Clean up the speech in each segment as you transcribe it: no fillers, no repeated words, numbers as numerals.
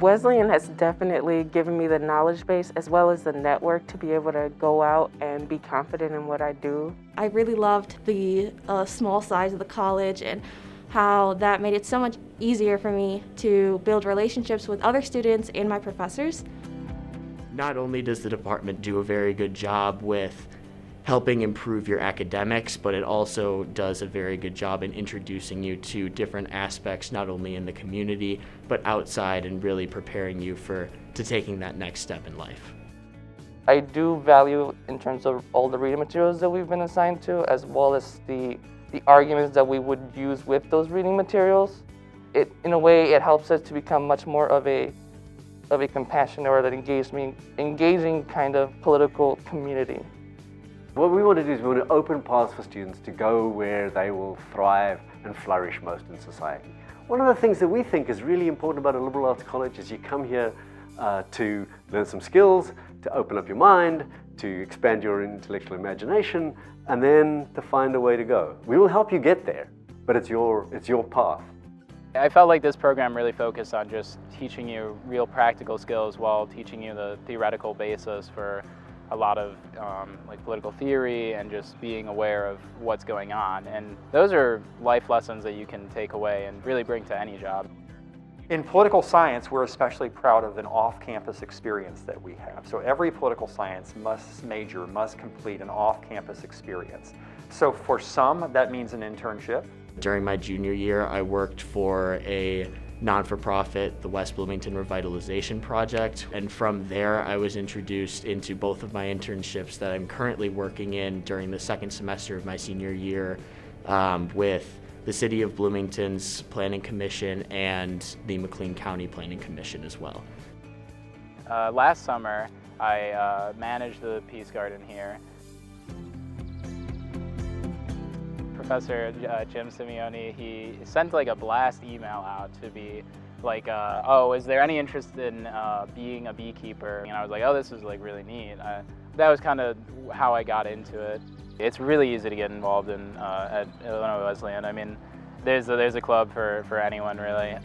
Wesleyan has definitely given me the knowledge base as well as the network to be able to go out and be confident in what I do. I really loved the small size of the college and how that made it so much easier for me to build relationships with other students and my professors. Not only does the department do a very good job with helping improve your academics, but it also does a very good job in introducing you to different aspects, not only in the community, but outside, and really preparing you to taking that next step in life. I do value in terms of all the reading materials that we've been assigned to, as well as the arguments that we would use with those reading materials. In a way, it helps us to become much more of a compassionate or an engaging kind of political community. What we want to do is we want to open paths for students to go where they will thrive and flourish most in society. One of the things that we think is really important about a liberal arts college is you come here to learn some skills, to open up your mind, to expand your intellectual imagination, and then to find a way to go. We will help you get there, but it's your path. I felt like this program really focused on just teaching you real practical skills while teaching you the theoretical basis for a lot of like political theory and just being aware of what's going on. And those are life lessons that you can take away and really bring to any job. In political science, we're especially proud of an off-campus experience that we have. So every political science major must complete an off-campus experience. So for some, that means an internship. During my junior year, I worked for a non-for-profit, the West Bloomington Revitalization Project, and from there I was introduced into both of my internships that I'm currently working in during the second semester of my senior year with the City of Bloomington's Planning Commission and the McLean County Planning Commission as well. Last summer, I managed the Peace Garden here. Professor Jim Simeone, he sent like a blast email out to be like, oh, is there any interest in being a beekeeper? And I was like, oh, this is like really neat. That was kind of how I got into it. It's really easy to get involved in at Illinois Wesleyan. I mean, there's a club for anyone really.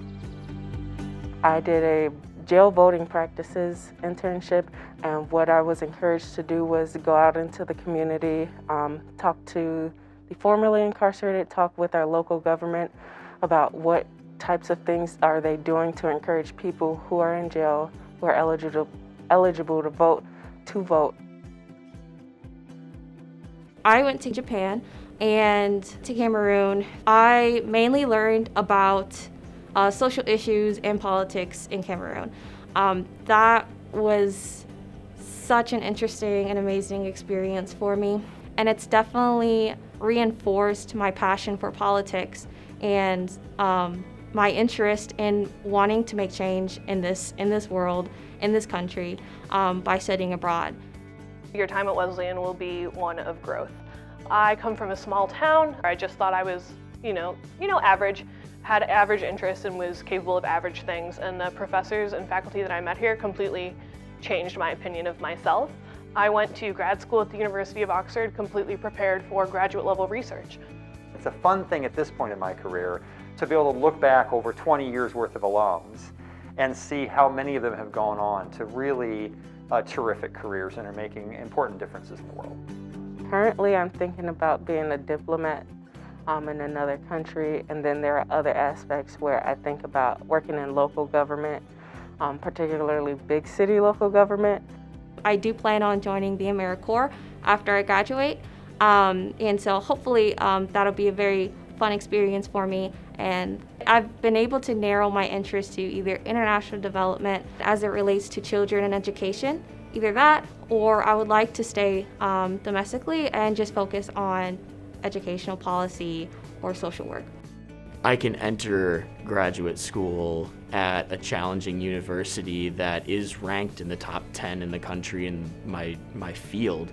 I did a jail voting practices internship, and what I was encouraged to do was go out into the community, talk to the formerly incarcerated, talk with our local government about what types of things are they doing to encourage people who are in jail, who are eligible to vote. I went to Japan and to Cameroon. I mainly learned about social issues and politics in Cameroon. That was such an interesting and amazing experience for me, and it's definitely reinforced my passion for politics and my interest in wanting to make change in this world, in this country, by studying abroad. Your time at Wesleyan will be one of growth. I come from a small town. I just thought I was, average, had average interests and was capable of average things, and the professors and faculty that I met here completely changed my opinion of myself. I went to grad school at the University of Oxford completely prepared for graduate level research. It's a fun thing at this point in my career to be able to look back over 20 years worth of alums and see how many of them have gone on to really terrific careers and are making important differences in the world. Currently, I'm thinking about being a diplomat in another country, and then there are other aspects where I think about working in local government, particularly big city local government. I do plan on joining the AmeriCorps after I graduate, and so hopefully that'll be a very fun experience for me. And I've been able to narrow my interest to either international development as it relates to children and education, either that, or I would like to stay domestically and just focus on educational policy or social work. I can enter graduate school at a challenging university that is ranked in the top 10 in the country in my field,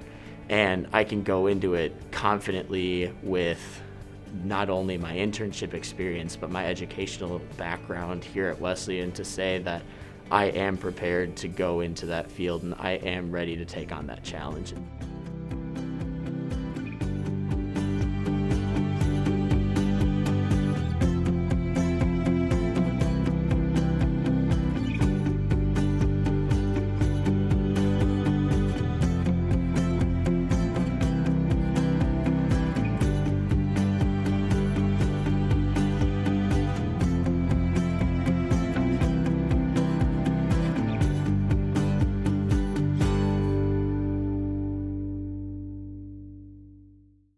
and I can go into it confidently with not only my internship experience but my educational background here at Wesleyan to say that I am prepared to go into that field and I am ready to take on that challenge.